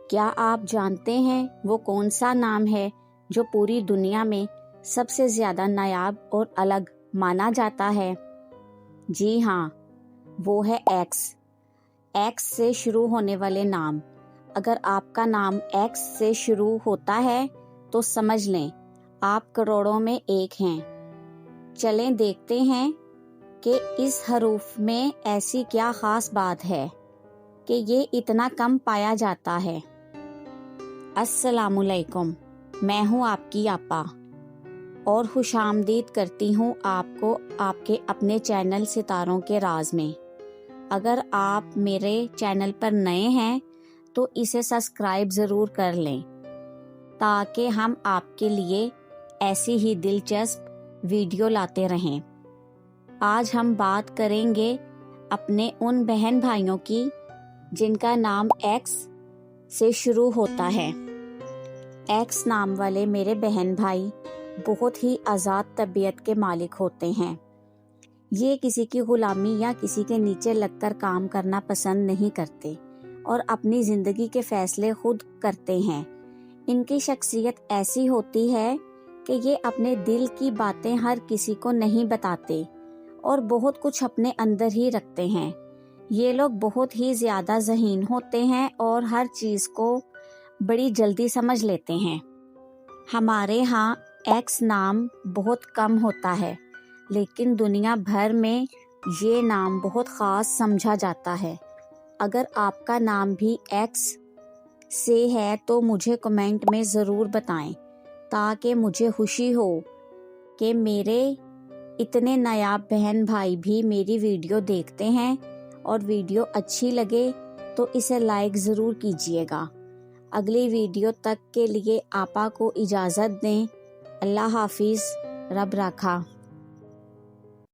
کیا آپ جانتے ہیں وہ کون سا نام ہے جو پوری دنیا میں سب سے زیادہ نایاب اور الگ مانا جاتا ہے؟ جی ہاں، وہ ہے ایکس۔ ایکس سے شروع ہونے والے نام۔ اگر آپ کا نام ایکس سے شروع ہوتا ہے تو سمجھ لیں آپ کروڑوں میں ایک ہیں۔ چلیں دیکھتے ہیں کہ اس حروف میں ایسی کیا خاص بات ہے کہ یہ اتنا کم پایا جاتا ہے۔ السلام علیکم، میں ہوں آپ کی آپا اور خوش آمدید کرتی ہوں آپ کو آپ کے اپنے چینل ستاروں کے راز میں۔ اگر آپ میرے چینل پر نئے ہیں تو اسے سبسکرائب ضرور کر لیں تاکہ ہم آپ کے لیے ایسی ہی دلچسپ ویڈیو لاتے رہیں۔ آج ہم بات کریں گے اپنے ان بہن بھائیوں کی جن کا نام ایکس سے شروع ہوتا ہے۔ ایکس نام والے میرے بہن بھائی بہت ہی آزاد طبیعت کے مالک ہوتے ہیں۔ یہ کسی کی غلامی یا کسی کے نیچے لگ کر کام کرنا پسند نہیں کرتے اور اپنی زندگی کے فیصلے خود کرتے ہیں۔ ان کی شخصیت ایسی ہوتی ہے کہ یہ اپنے دل کی باتیں ہر کسی کو نہیں بتاتے اور بہت کچھ اپنے اندر ہی رکھتے ہیں۔ یہ لوگ بہت ہی زیادہ ذہین ہوتے ہیں اور ہر چیز کو بڑی جلدی سمجھ لیتے ہیں۔ ہمارے ہاں ایکس نام بہت کم ہوتا ہے، لیکن دنیا بھر میں یہ نام بہت خاص سمجھا جاتا ہے۔ اگر آپ کا نام بھی ایکس سے ہے تو مجھے کمنٹ میں ضرور بتائیں تاکہ مجھے خوشی ہو کہ میرے اتنے نایاب بہن بھائی بھی میری ویڈیو دیکھتے ہیں، اور ویڈیو اچھی لگے تو اسے لائک ضرور کیجیے گا۔ اگلی ویڈیو تک کے لیے آپا کو اجازت دیں۔ اللہ حافظ، رب رکھا۔